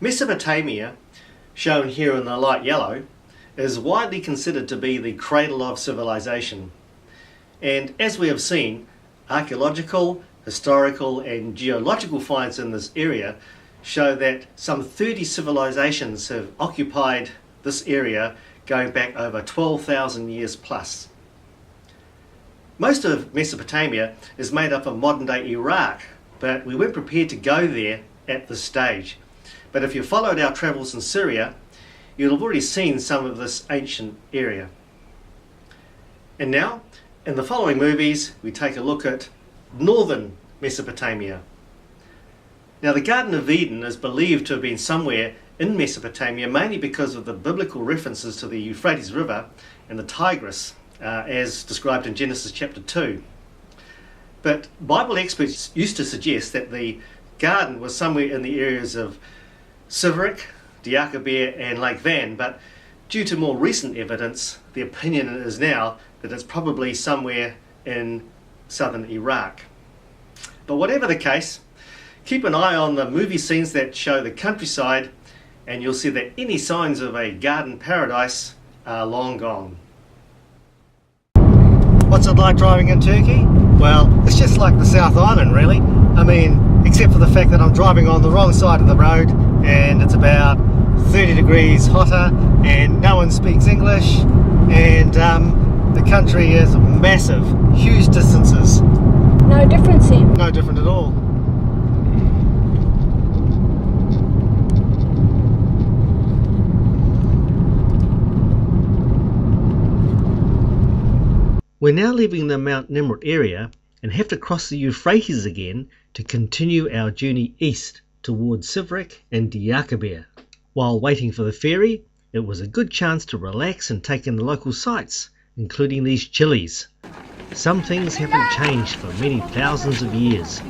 Mesopotamia, shown here in the light yellow, is widely considered to be the cradle of civilization. And as we have seen, archaeological, historical and geological finds in this area show that some 30 civilizations have occupied this area going back over 12,000 years plus. Most of Mesopotamia is made up of modern-day Iraq, but we weren't prepared to go there at this stage. But if you followed our travels in Syria, you'll have already seen some of this ancient area. And now, in the following movies, we take a look at northern Mesopotamia. Now, the Garden of Eden is believed to have been somewhere in Mesopotamia, mainly because of the biblical references to the Euphrates River and the Tigris, as described in Genesis chapter 2. But Bible experts used to suggest that the garden was somewhere in the areas of Siverek, Turkey-Syria and Lake Van, but due to more recent evidence, the opinion is now that it's probably somewhere in southern Iraq. But whatever the case, keep an eye on the movie scenes that show the countryside, and you'll see that any signs of a garden paradise are long gone. What's it like driving in Turkey? Well, it's just like the South Island, really. I mean, except for the fact that I'm driving on the wrong side of the road and it's about 30 degrees hotter and no one speaks English, and the country is massive, huge distances. No difference in? No different at all. We're now leaving the Mount Nimrut area and have to cross the Euphrates again to continue our journey east towards Siverek and Turkey-Syria. While waiting for the ferry, it was a good chance to relax and take in the local sights, including these chilies. Some things haven't changed for many thousands of years.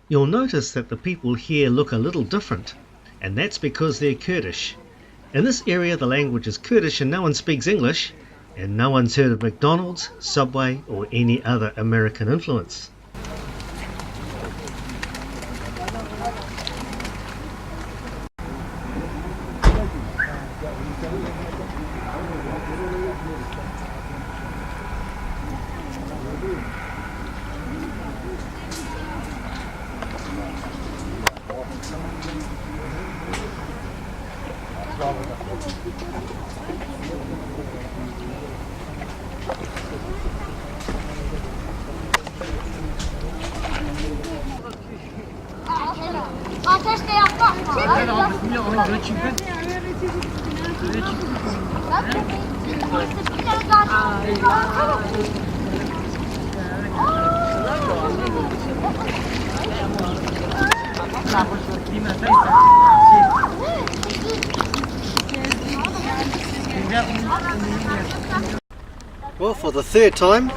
You'll notice that the people here look a little different, and that's because they're Kurdish. In this area the language is Kurdish and no one speaks English, and no one's heard of McDonald's, Subway or any other American influence. Ateş de yakmak mı? Well, for the third time,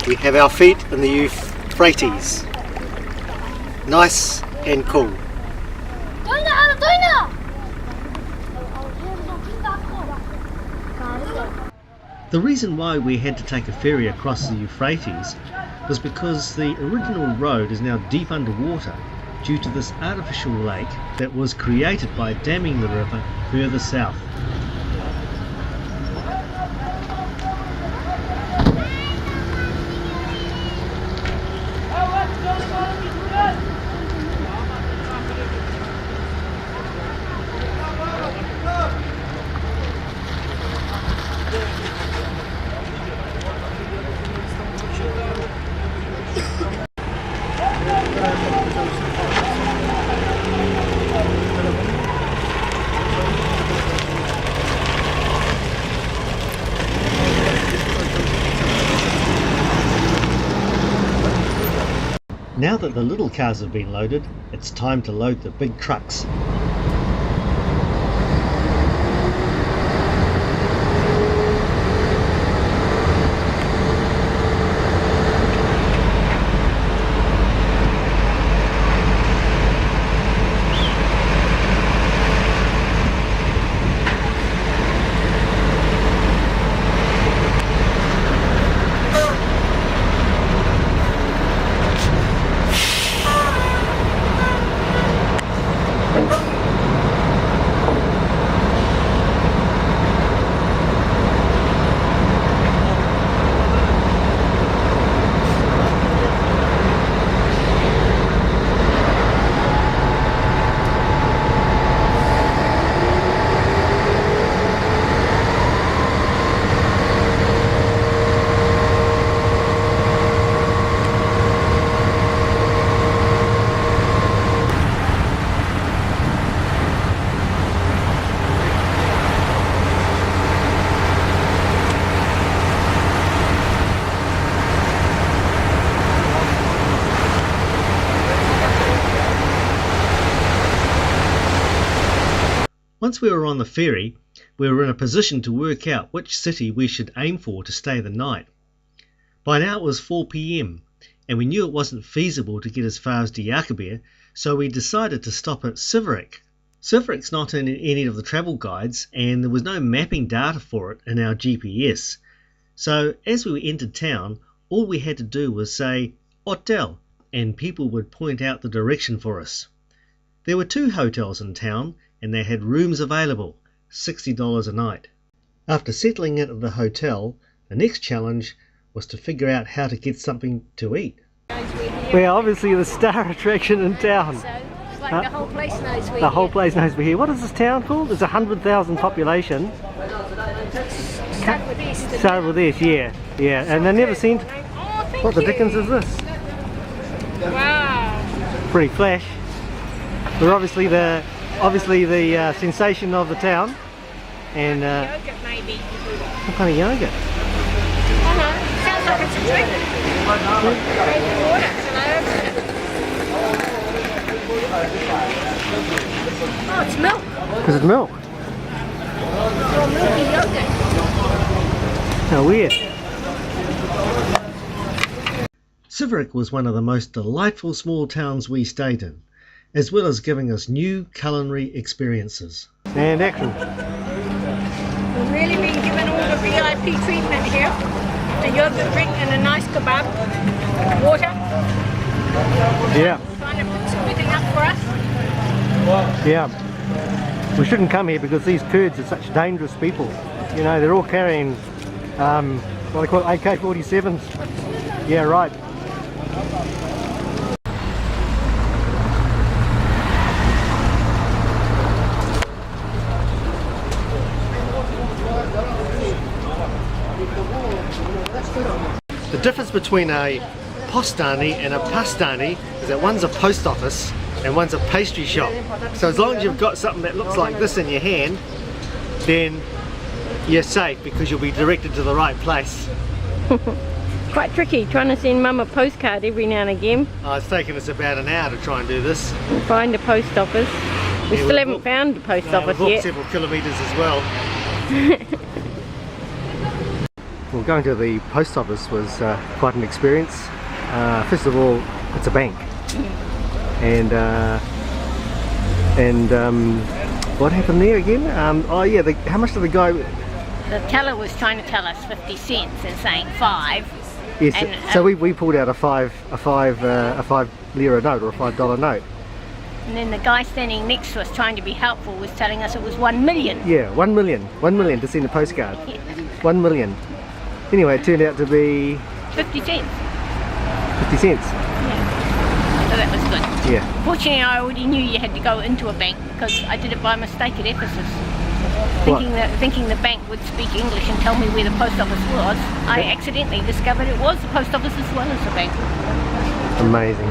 we have our feet in the Euphrates. Nice and cool. The reason why we had to take a ferry across the Euphrates was because the original road is now deep underwater due to this artificial lake that was created by damming the river further south. Now that the little cars have been loaded, it's time to load the big trucks. Once we were on the ferry, we were in a position to work out which city we should aim for to stay the night. By now it was 4 p.m, and we knew it wasn't feasible to get as far as Turkey-Syria, so we decided to stop at Siverek. Siverek's not in any of the travel guides, and there was no mapping data for it in our GPS. So as we entered town, all we had to do was say hotel, and people would point out the direction for us. There were 2 hotels in town, and they had rooms available, $60 a night. After settling into the hotel, the next challenge was to figure out how to get something to eat. Well, obviously the star attraction in town. So it's like the whole place knows we're The whole place knows we're here. What is this town called? It's 100,000 population. Southwest, yeah. And they never seen. What the dickens is this? Wow. Pretty flash. We're obviously the sensation of the town. And Yogurt maybe. what kind of yogurt? Oh no, sounds like it's a drink. Maybe water, oh, it's milk. Is it milk? Oh, milky yogurt. How weird. Siverek was one of the most delightful small towns we stayed in, as well as giving us new culinary experiences. And action. We've really been given all the VIP treatment here. The yogurt drink and a nice kebab. Water. Yeah. Trying to fix everything up for us. Yeah. We shouldn't come here because these Kurds are such dangerous people. You know, they're all carrying, what they call it, AK-47s. Yeah, right. The difference between a postani and a pastani is that one's a post office and one's a pastry shop. So as long as you've got something that looks like this in your hand, then you're safe because you'll be directed to the right place. Quite tricky trying to send Mum a postcard every now and again. It's taken us about an hour to try and do this. Find a post office. We still haven't found the post office we've walked yet. several kilometres as well. Well, going to the post office was quite an experience. First of all, it's a bank, and what happened there again? Oh yeah, how much did the guy? The teller was trying to tell us 50 cents and saying 5. Yes, And, so we pulled out a five lira note or a $5 note. And then the guy standing next to us trying to be helpful was telling us it was 1 million. Yeah, 1 million. 1 million to send a postcard. Yeah. 1 million. Anyway, it turned out to be 50 cents. 50 cents. Yeah. So that was good. Yeah. Fortunately, I already knew you had to go into a bank because I did it by mistake at Ephesus. Thinking the bank would speak English and tell me where the post office was, I accidentally discovered it was the post office as well as the bank. Amazing.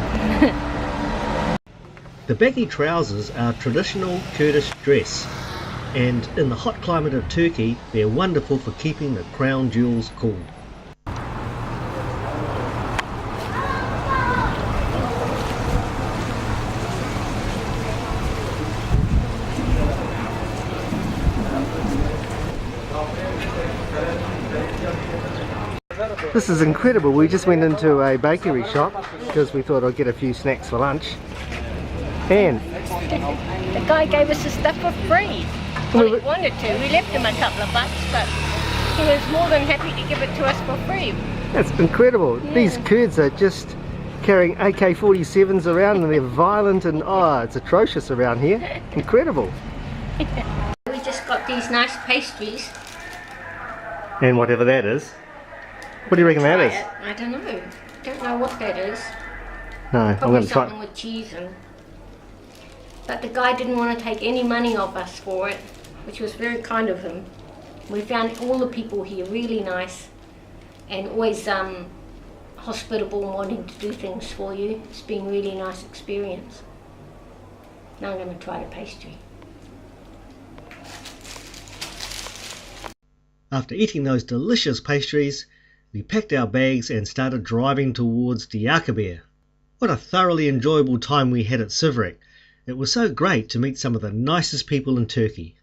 The baggy trousers are traditional Kurdish dress, and in the hot climate of Turkey, they're wonderful for keeping the crown jewels cool. This is incredible. We just went into a bakery shop because we thought I'd get a few snacks for lunch. And The guy gave us the stuff for free. Well, he wanted to. We left him a couple of bucks, but he was more than happy to give it to us for free. that's incredible. Yeah. These Kurds are just carrying AK-47s around and they're violent and it's atrocious around here. Incredible. We just got these nice pastries. And whatever that is. What do you reckon that is? I don't know. Don't know what that is. No, I'm Probably going to try. something with cheese in. But the guy didn't want to take any money off us for it, which was very kind of him. We found all the people here really nice and always hospitable and wanting to do things for you. It's been a really nice experience. Now I'm going to try the pastry. After eating those delicious pastries, we packed our bags and started driving towards Turkey-Syria. What a thoroughly enjoyable time we had at Siverek. It was so great to meet some of the nicest people in Turkey.